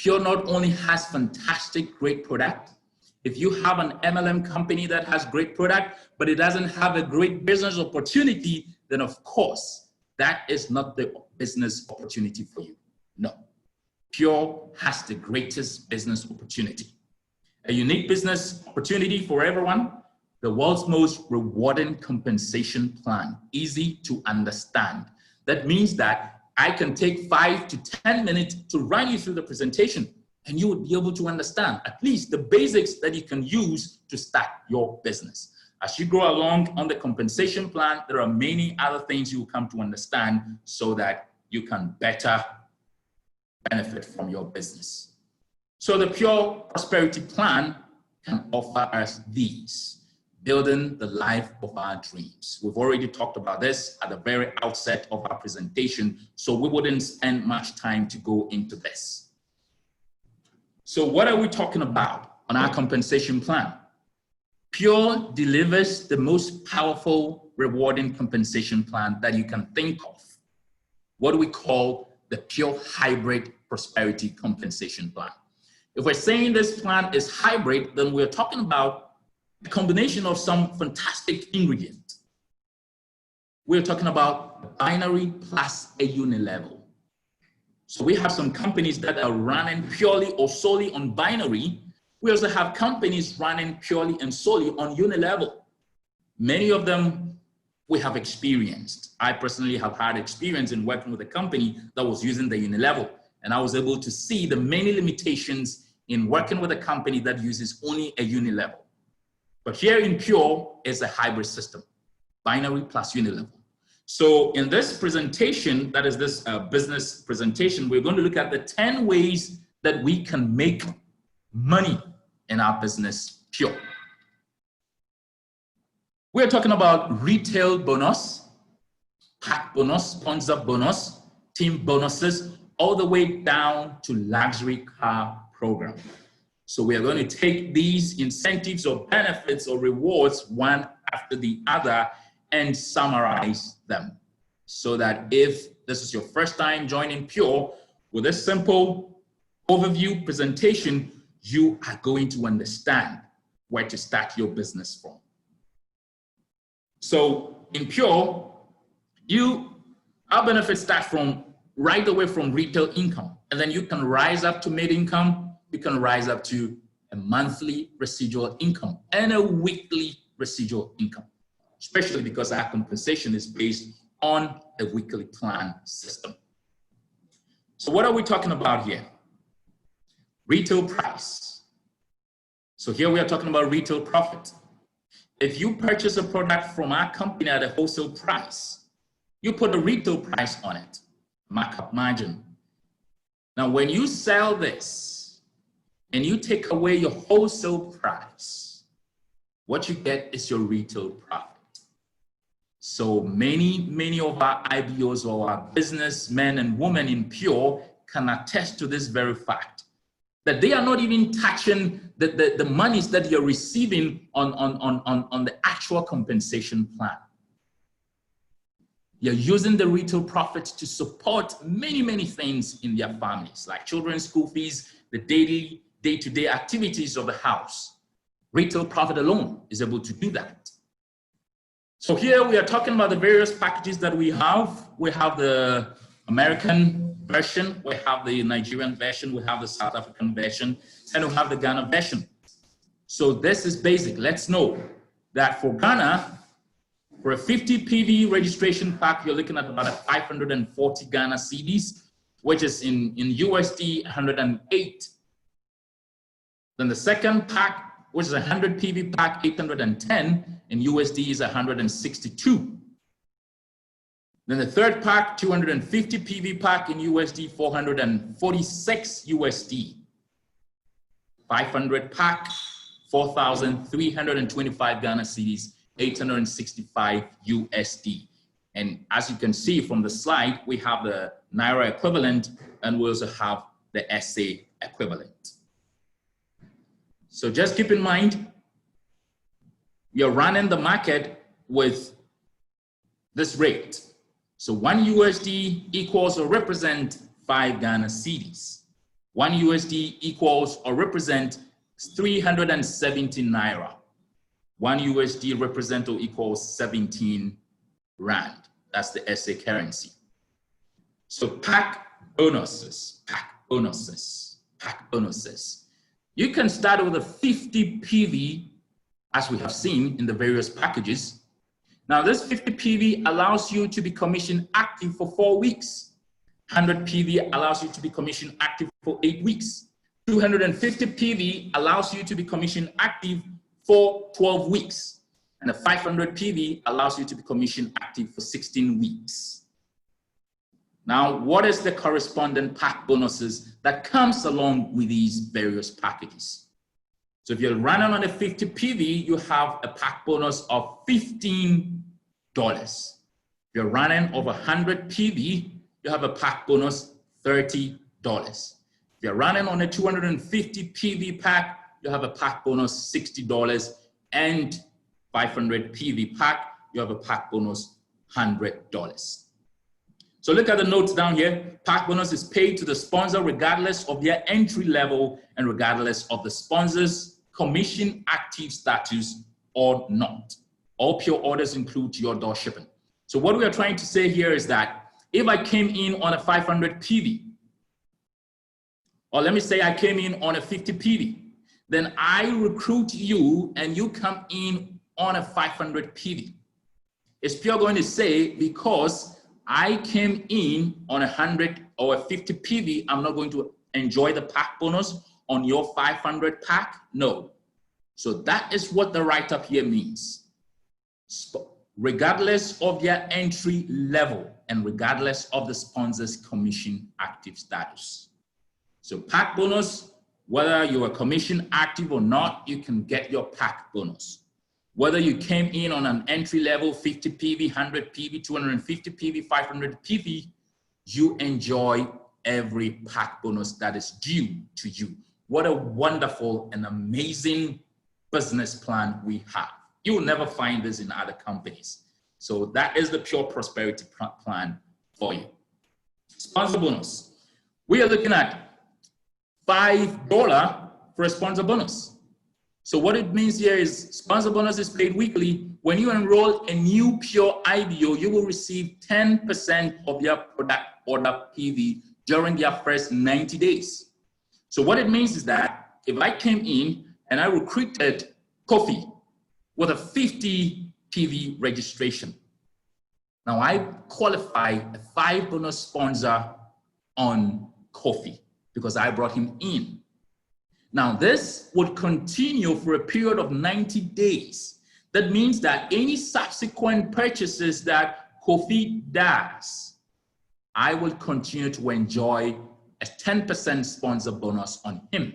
Pure not only has fantastic, great product. If you have an MLM company that has great product, but it doesn't have a great business opportunity, then of course, that is not the business opportunity for you. No. Pure has the greatest business opportunity. A unique business opportunity for everyone, the world's most rewarding compensation plan, easy to understand. That means that I can take 5 to 10 minutes to run you through the presentation, and you would be able to understand at least the basics that you can use to start your business. As you go along on the compensation plan, there are many other things you will come to understand so that you can better benefit from your business. So the Pure Prosperity Plan can offer us these: building the life of our dreams. We've already talked about this at the very outset of our presentation, so we wouldn't spend much time to go into this. So what are we talking about on our compensation plan? Pure delivers the most powerful, rewarding compensation plan that you can think of. What we call the Pure Hybrid Prosperity Compensation Plan. If we're saying this plan is hybrid, then we're talking about a combination of some fantastic ingredients. We're talking about binary plus a unilevel. So we have some companies that are running purely or solely on binary. We also have companies running purely and solely on unilevel. Many of them we have experienced. I personally have had experience in working with a company that was using the unilevel, and I was able to see the many limitations in working with a company that uses only a unilevel. But here in Pure is a hybrid system, binary plus unilevel. So in this presentation, that is this business presentation, we're going to look at the 10 ways that we can make money in our business, Pure. We're talking about retail bonus, pack bonus, sponsor bonus, team bonuses, all the way down to luxury car program. So we are going to take these incentives or benefits or rewards one after the other and summarize them, so that if this is your first time joining Pure, with this simple overview presentation, you are going to understand where to start your business from. So in Pure, our benefits start from right away from retail income, and then you can rise up to mid-income, you can rise up to a monthly residual income and a weekly residual income, especially because our compensation is based on a weekly plan system. So what are we talking about here? Retail price. So here we are talking about retail profit. If you purchase a product from our company at a wholesale price, you put a retail price on it, markup margin. Now, when you sell this and you take away your wholesale price, what you get is your retail profit. So many of our IBOs or our businessmen and women in Pure can attest to this very fact, that they are not even touching the monies that you're receiving on the actual compensation plan. You're using the retail profits to support many things in their families, like children's school fees, the day-to-day activities of the house. Retail profit alone is able to do that. So here we are talking about the various packages that we have. We have the American version, we have the Nigerian version, we have the South African version, and we have the Ghana version. So this is basic. Let's know that for Ghana, for a 50 PV registration pack, you're looking at about 540 Ghana cedis, which is in USD 108. Then the second pack, which is a 100 PV pack, 810, in USD is 162. Then the third pack, 250 PV pack in USD, 446 USD. 500 pack, 4,325 Ghana cedis, 865 USD. And as you can see from the slide, we have the Naira equivalent, and we also have the SA equivalent. So just keep in mind, you're running the market with this rate. So 1 USD equals or represent 5 Ghana cedis. 1 USD equals or represent 370 Naira. 1 USD represent or equals 17 Rand. That's the SA currency. So pack bonuses, pack bonuses, pack bonuses. You can start with a 50 PV, as we have seen in the various packages. Now this 50 PV allows you to be commission active for 4 weeks. 100 PV allows you to be commission active for 8 weeks. 250 PV allows you to be commission active for 12 weeks. And a 500 PV allows you to be commission active for 16 weeks. Now, what is the corresponding pack bonuses that comes along with these various packages? So if you're running on a 50 PV, you have a pack bonus of $15. If you're running over 100 PV, you have a pack bonus $30. If you're running on a 250 PV pack, you have a pack bonus $60. And 500 PV pack, you have a pack bonus $100. So look at the notes down here. Pack bonus is paid to the sponsor regardless of their entry level and regardless of the sponsor's commission active status or not. All pure orders include your door shipping. So what we are trying to say here is that if I came in on a 500 PV, or let me say I came in on a 50 PV, then I recruit you and you come in on a 500 PV. It's pure going to say because I came in on a 100 or a 50 PV, I'm not going to enjoy the pack bonus on your 500 pack? No. So that is what the write-up here means. Regardless of their entry level and regardless of the sponsor's commission active status. So pack bonus, whether you are commission active or not, you can get your pack bonus. Whether you came in on an entry level 50 PV, 100 PV, 250 PV, 500 PV, you enjoy every pack bonus that is due to you. What a wonderful and amazing business plan we have. You will never find this in other companies. So that is the pure prosperity plan for you. Sponsor bonus. We are looking at $5 for a sponsor bonus. So what it means here is sponsor bonus is paid weekly. When you enroll a new pure IBO, you will receive 10% of your product order PV during their first 90 days. So what it means is that if I came in and I recruited Kofi with a 50 PV registration, now I qualify a 5 bonus sponsor on Kofi because I brought him in. Now, this would continue for a period of 90 days. That means that any subsequent purchases that Kofi does, I will continue to enjoy a 10% sponsor bonus on him.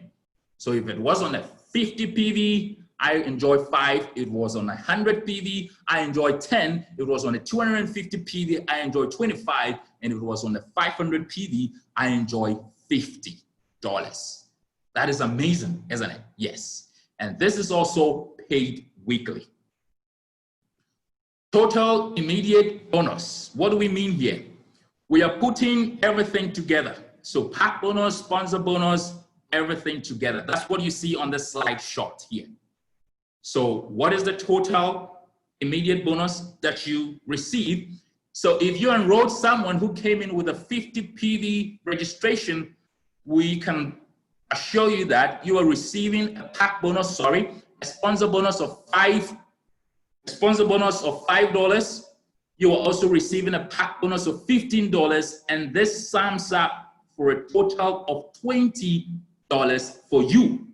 So if it was on a 50 PV, I enjoy 5. It was on a 100 PV, I enjoy 10. It was on a 250 PV, I enjoy 25. And if it was on a 500 PV, I enjoy $50. That is amazing, isn't it? Yes. And this is also paid weekly. Total immediate bonus. What do we mean here? We are putting everything together. So pack bonus, sponsor bonus, everything together. That's what you see on the slide shot here. So what is the total immediate bonus that you receive? So if you enrolled someone who came in with a 50 PV registration, we can assure you that you are receiving a pack bonus, a sponsor bonus of $5. You are also receiving a pack bonus of $15, and this sums up for a total of $20 for you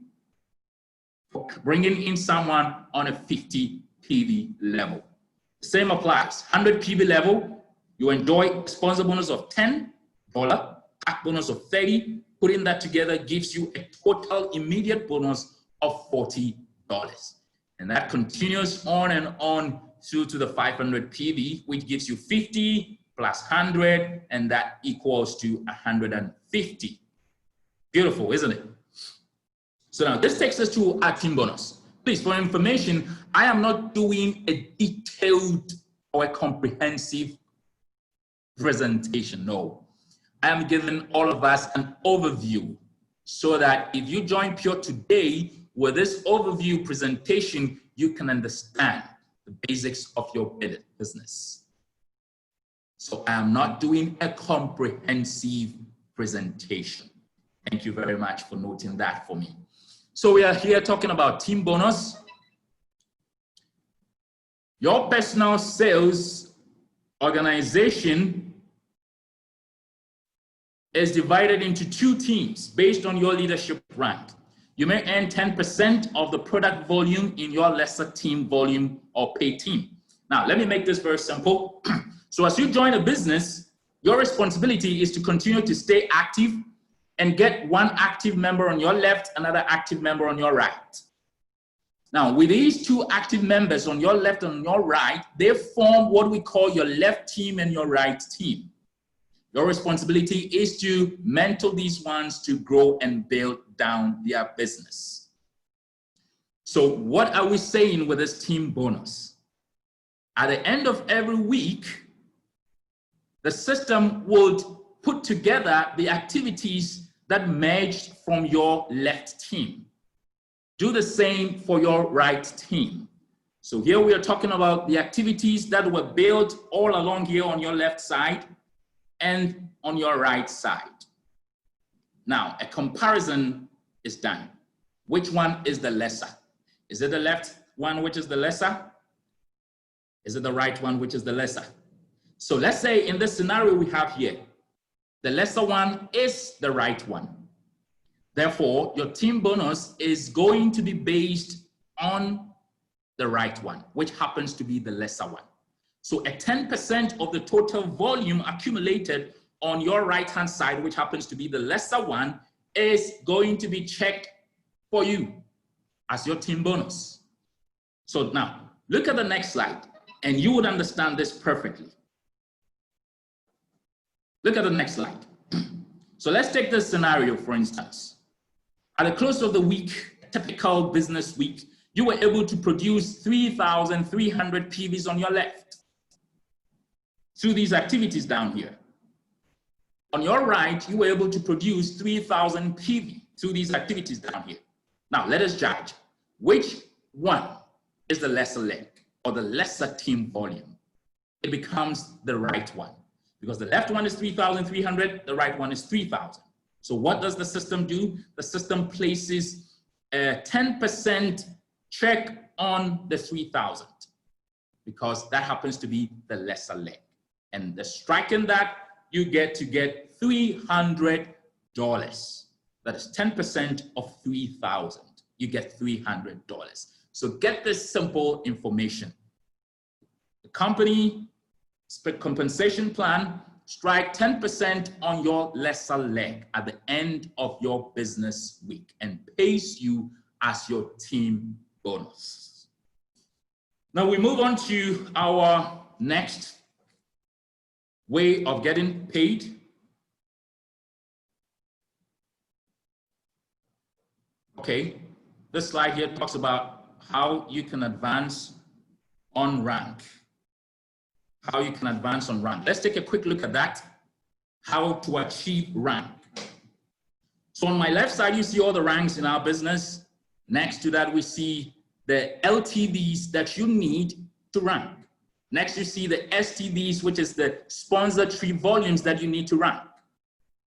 for bringing in someone on a 50 PV level. Same applies. 100 PV level, you enjoy a sponsor bonus of $10, pack bonus of $30. Putting that together gives you a total immediate bonus of $40. And that continues on and on through to the 500 PV, which gives you 50 plus 100, and that equals to 150. Beautiful, isn't it? So now this takes us to our team bonus. Please, for information, I am not doing a detailed or a comprehensive presentation, no. I am giving all of us an overview so that if you join Pure today with this overview presentation, you can understand the basics of your business. So I am not doing a comprehensive presentation. Thank you very much for noting that for me. So we are here talking about team bonus. Your personal sales organization is divided into 2 teams based on your leadership rank. You may earn 10% of the product volume in your lesser team volume or pay team. Now, let me make this very simple. So as you join a business, your responsibility is to continue to stay active and get one active member on your left, another active member on your right. Now, with these 2 active members on your left and on your right, they form what we call your left team and your right team. Your responsibility is to mentor these ones to grow and build down their business. So what are we saying with this team bonus? At the end of every week, the system would put together the activities that merged from your left team. Do the same for your right team. So here we are talking about the activities that were built all along here on your left side and on your right side. Now, a comparison is done. Which one is the lesser? Is it the left one which is the lesser? Is it the right one which is the lesser? So let's say in this scenario we have here, the lesser one is the right one. Therefore, your team bonus is going to be based on the right one, which happens to be the lesser one. So a 10% of the total volume accumulated on your right-hand side, which happens to be the lesser one, is going to be checked for you as your team bonus. So now, look at the next slide, and you would understand this perfectly. Look at the next slide. So let's take this scenario, for instance. At the close of the week, a typical business week, you were able to produce 3,300 PVs on your left through these activities down here. On your right, you were able to produce 3,000 PV through these activities down here. Now, let us judge which one is the lesser leg or the lesser team volume. It becomes the right one because the left one is 3,300, the right one is 3,000. So what does the system do? The system places a 10% check on the 3,000 because that happens to be the lesser leg. And the strike in that, you get to get $300. That is 10% of 3,000. You get $300. So get this simple information. The company compensation plan, strike 10% on your lesser leg at the end of your business week and pays you as your team bonus. Now we move on to our next way of getting paid. Okay, this slide here talks about how you can advance on rank. How you can advance on rank. Let's take a quick look at that. How to achieve rank. So on my left side, you see all the ranks in our business. Next to that, we see the LTVs that you need to rank. Next, you see the STVs, which is the sponsor tree volumes that you need to rank.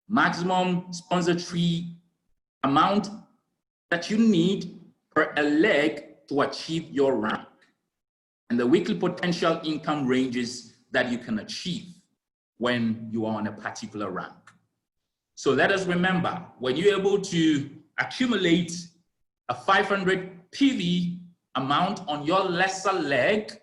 Maximum sponsor tree amount that you need per a leg to achieve your rank. And the weekly potential income ranges that you can achieve when you are on a particular rank. So let us remember, when you're able to accumulate a 500 PV amount on your lesser leg,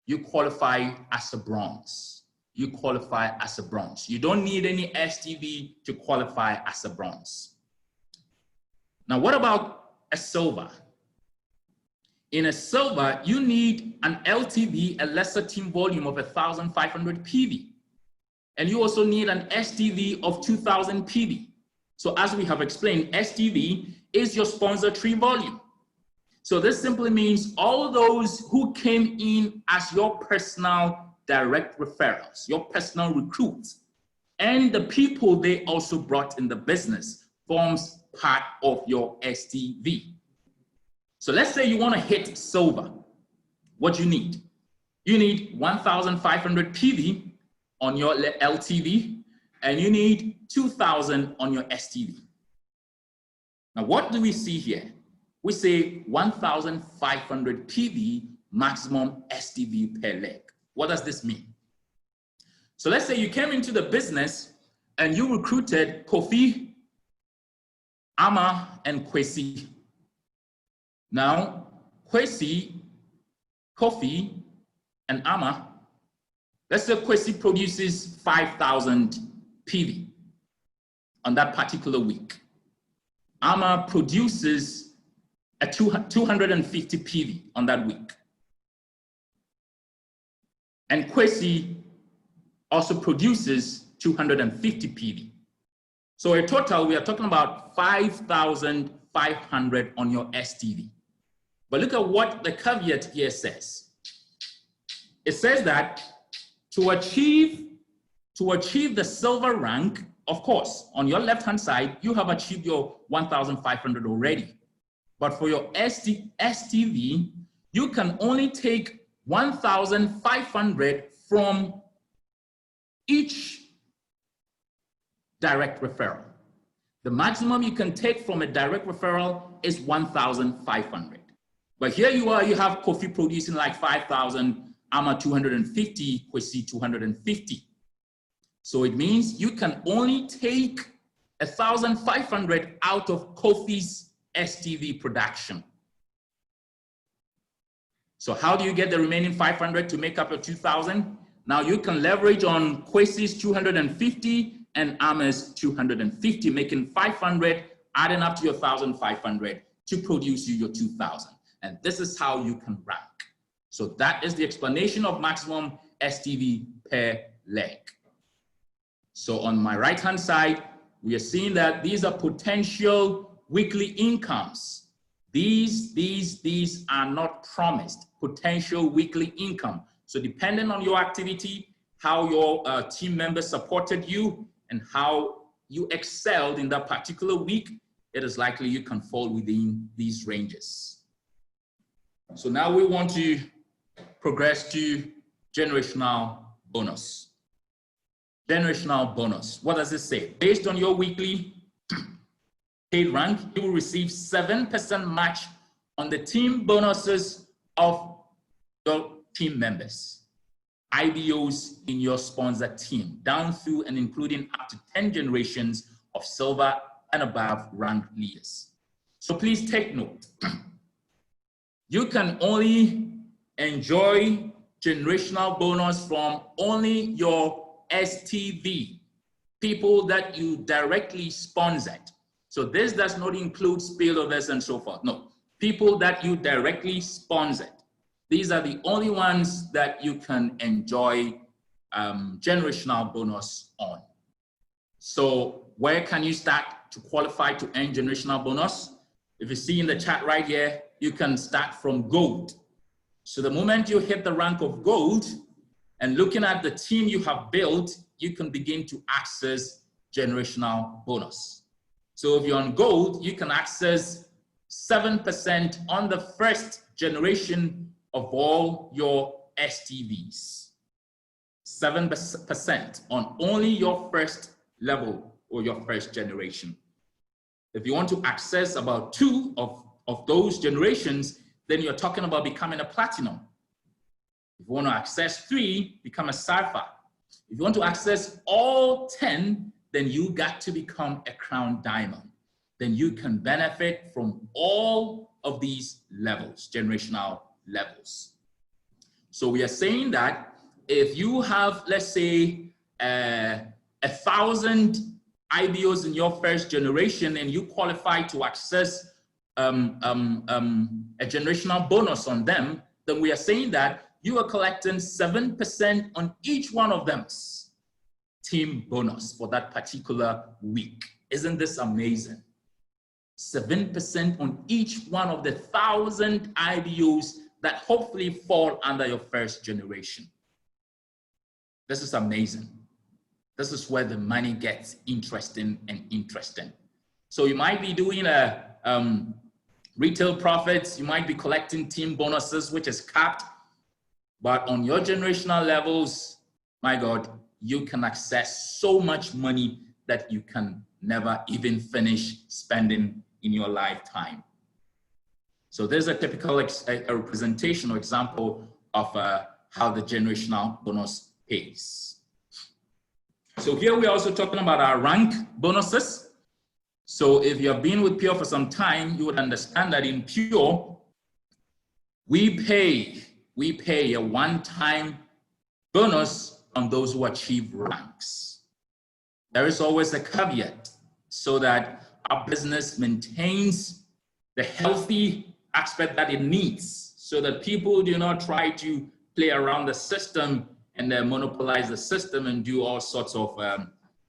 you qualify as a bronze. You qualify as a bronze. You don't need any STV to qualify as a bronze. Now, what about a silver? In a silver, you need an LTV, a lesser team volume of 1,500 PV. And you also need an STV of 2,000 PV. So as we have explained, STV is your sponsor tree volume. So this simply means all those who came in as your personal direct referrals, your personal recruits, and the people they also brought in the business forms part of your STV. So let's say you want to hit silver. What you need? You need 1,500 PV on your LTV, and you need 2,000 on your STV. Now, what do we see here? We say 1,500 PV maximum STV per leg. What does this mean? So let's say you came into the business and you recruited Kofi, Ama, and Kwesi. Now, Kwesi, Kofi, and Ama, let's say Kwesi produces 5,000 PV on that particular week. Ama produces a 250 PV on that week. And Kwesi also produces 250 PV. So in total, we are talking about 5,500 on your STV. But look at what the caveat here says. It says that to achieve the silver rank, of course, on your left-hand side, you have achieved your 1,500 already. But for your STV, you can only take 1,500 from each direct referral. The maximum you can take from a direct referral is 1,500. But here you are, you have Kofi producing like 5,000, Ama 250, Kwesi 250. So it means you can only take 1,500 out of Kofi's STV production. So how do you get the remaining 500 to make up your 2,000? Now you can leverage on Kwesi's 250 and Ama's 250, making 500, adding up to your 1,500 to produce you your 2,000. And this is how you can rank. So that is the explanation of maximum STV per leg. So on my right-hand side, we are seeing that these are potential weekly incomes. These are not promised, potential weekly income. So depending on your activity, how your team members supported you, and how you excelled in that particular week, it is likely you can fall within these ranges. So now we want to progress to generational bonus. Generational bonus, what does it say? Based on your weekly paid rank, you will receive 7% match on the team bonuses of your team members, IBOs in your sponsor team, down through and including up to 10 generations of silver and above ranked leaders. So please take note. You can only enjoy generational bonus from only your STV, people that you directly sponsored. So this does not include spillovers and so forth. No, people that you directly sponsored. These are the only ones that you can enjoy generational bonus on. So where can you start to qualify to earn generational bonus? If you see in the chat right here, you can start from gold. So the moment you hit the rank of gold and looking at the team you have built, you can begin to access generational bonus. So if you're on gold, you can access 7% on the first generation of all your STVs. 7% on only your first level or your first generation. If you want to access about 2 of those generations, then you're talking about becoming a platinum. If you want to access 3, become a sapphire. If you want to access all 10, then you got to become a crown diamond. Then you can benefit from all of these levels, generational levels. So we are saying that if you have, let's say, 1,000 IBOs in your first generation and you qualify to access a generational bonus on them, then we are saying that you are collecting 7% on each one of them team bonus for that particular week. Isn't this amazing? 7% on each one of the 1,000 IBOs that hopefully fall under your first generation. This is amazing. This is where the money gets interesting and interesting. So you might be doing a retail profits, you might be collecting team bonuses, which is capped, but on your generational levels, my God, you can access so much money that you can never even finish spending in your lifetime. So there's a typical a representation or example of how the generational bonus pays. So here we're also talking about our rank bonuses. So if you have been with Pure for some time, you would understand that in Pure, we pay a one-time bonus on those who achieve ranks. There is always a caveat so that our business maintains the healthy aspect that it needs, so that people do not try to play around the system and monopolize the system and do all sorts of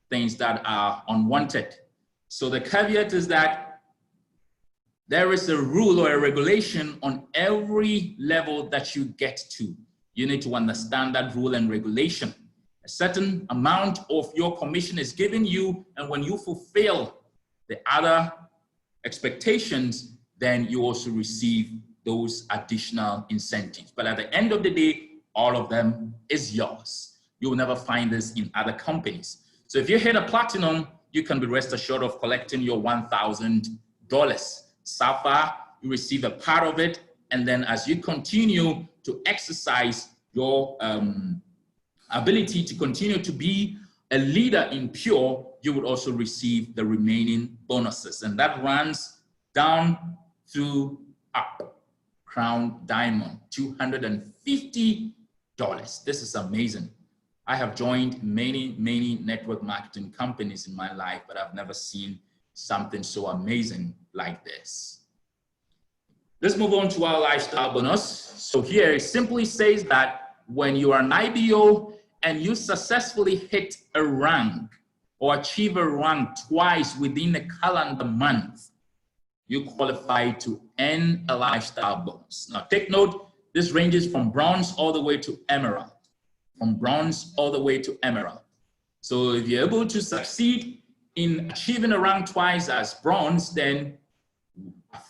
things that are unwanted. So the caveat is that there is a rule or a regulation on every level that you get to. You need to understand that rule and regulation. A certain amount of your commission is given you, and when you fulfill the other expectations, then you also receive those additional incentives. But at the end of the day, all of them is yours. You will never find this in other companies. So if you hit a platinum, you can be rest assured of collecting your $1,000. Sapphire, you receive a part of it, and then as you continue to exercise your ability to continue to be a leader in Pure, you would also receive the remaining bonuses, and that runs down through up. Crown Diamond, $250. This is amazing. I have joined many network marketing companies in my life, but I've never seen something so amazing like this. Let's move on to our lifestyle bonus. So here it simply says that when you are an IBO and you successfully hit a rank or achieve a rank twice within a calendar month, you qualify to earn a lifestyle bonus. Now take note, this ranges from bronze all the way to emerald. From bronze all the way to emerald. So if you're able to succeed in achieving a rank twice as bronze, then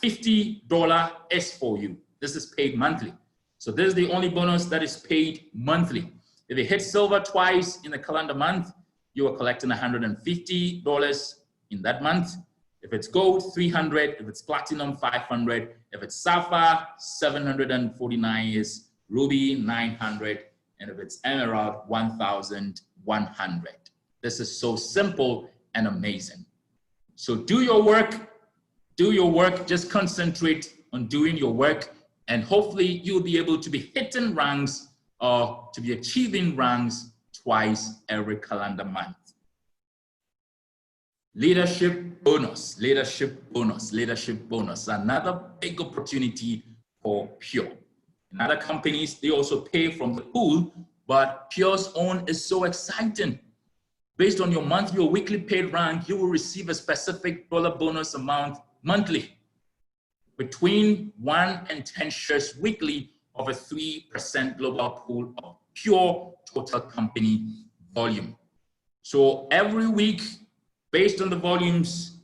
$50 is for you. This is paid monthly. So this is the only bonus that is paid monthly. If you hit silver twice in a calendar month, you are collecting $150 in that month. If it's gold, $300. If it's platinum, $500. If it's sapphire, $749 is ruby, $900. And if it's emerald, $1,100. This is so simple and amazing. So do your work, just concentrate on doing your work, and hopefully you'll be able to be hitting ranks or to be achieving ranks twice every calendar month. Leadership bonus, leadership bonus, leadership bonus. Another big opportunity for Pure. In other companies, they also pay from the pool, but Pure's own is so exciting. Based on your monthly or weekly paid rank, you will receive a specific dollar bonus amount monthly, between 1 and 10 shares weekly of a 3% global pool of Pure total company volume. So every week, based on the volumes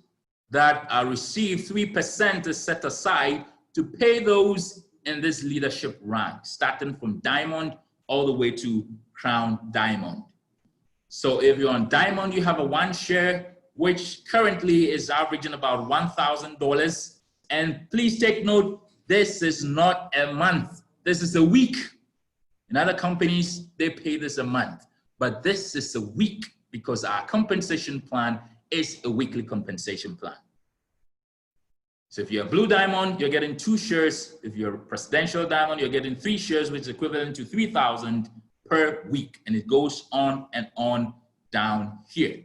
that are received, 3% is set aside to pay those in this leadership rank, starting from diamond all the way to crown diamond. So if you're on diamond, you have a 1 share, which currently is averaging about $1,000. And please take note, this is not a month. This is a week. In other companies, they pay this a month, but this is a week because our compensation plan is a weekly compensation plan. So if you're a blue diamond, you're getting 2 shares. If you're a presidential diamond, you're getting 3 shares, which is equivalent to $3,000 per week. And it goes on and on down here.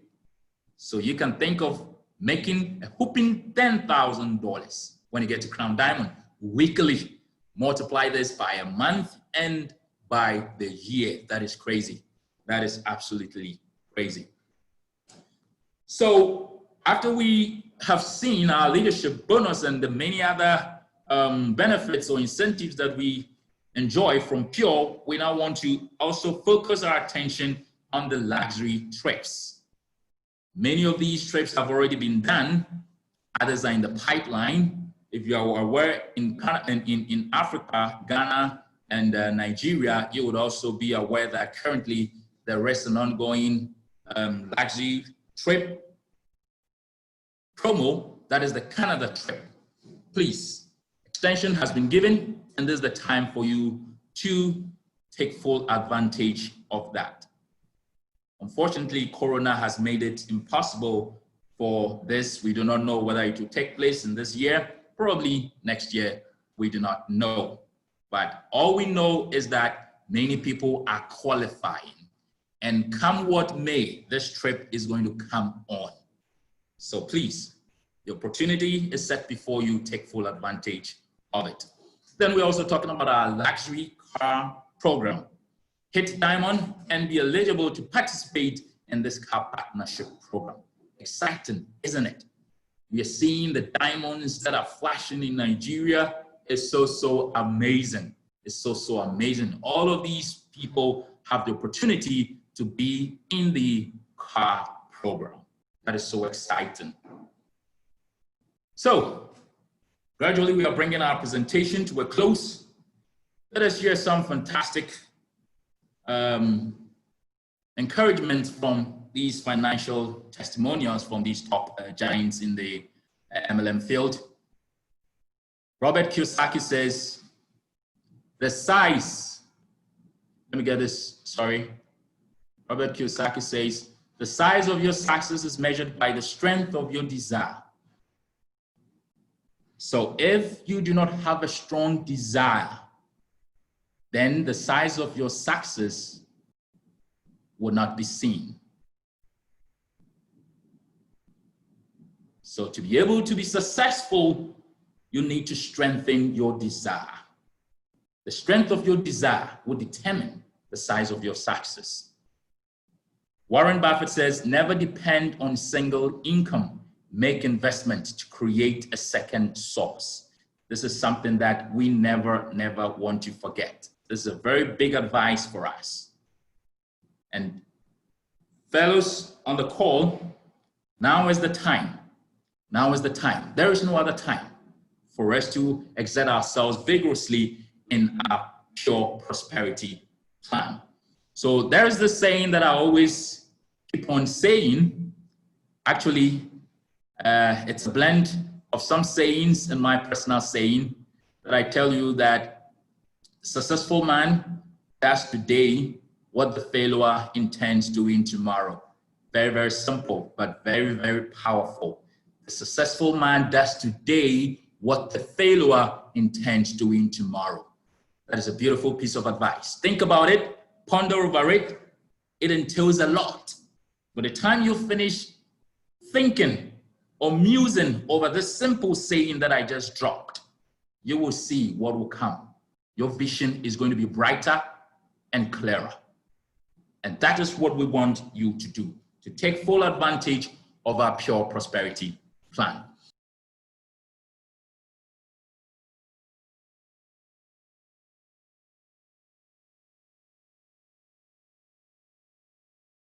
So you can think of making a whopping $10,000 when you get to crown diamond weekly. Multiply this by a month and by the year. That is crazy. That is absolutely crazy. So after we have seen our leadership bonus and the many other benefits or incentives that we enjoy from Pure, we now want to also focus our attention on the luxury trips. Many of these trips have already been done, Others are in the pipeline. If you are aware, in Africa, Ghana, and Nigeria, you would also be aware that currently there is an ongoing luxury trip promo. That is the Canada trip. Please, extension has been given, and this is the time for you to take full advantage of that. Unfortunately, Corona has made it impossible for this. We do not know whether it will take place in this year, probably next year, we do not know. But all we know is that many people are qualifying, and come what may, this trip is going to come on. So please, the opportunity is set before you, take full advantage of it. Then we're also talking about our luxury car program. Hit Diamond and be eligible to participate in this car partnership program. Exciting, isn't it? We are seeing the diamonds that are flashing in Nigeria. It's so amazing. It's so amazing. All of these people have the opportunity to be in the car program. That is so exciting. So gradually we are bringing our presentation to a close. Let us hear some fantastic encouragement from these financial testimonials from these top giants in the MLM field. Robert Kiyosaki says, the size, let me get this, sorry. Robert Kiyosaki says, the size of your success is measured by the strength of your desire. So if you do not have a strong desire, then the size of your success will not be seen. So to be able to be successful, you need to strengthen your desire. The strength of your desire will determine the size of your success. Warren Buffett says, never depend on single income. Make investments to create a second source. This is something that we never want to forget. This is a very big advice for us. And fellows on the call, now is the time. Now is the time. There is no other time for us to exert ourselves vigorously in our pure prosperity plan. So there is this saying that I always keep on saying. Actually, it's a blend of some sayings and my personal saying that I tell you that a successful man does today what the failure intends doing tomorrow. Very simple, but very powerful. The successful man does today what the failure intends doing tomorrow. That is a beautiful piece of advice. Think about it, ponder over it. It entails a lot. By the time you finish thinking or musing over this simple saying that I just dropped, you will see what will come. Your vision is going to be brighter and clearer. And that is what we want you to do, to take full advantage of our pure prosperity plan.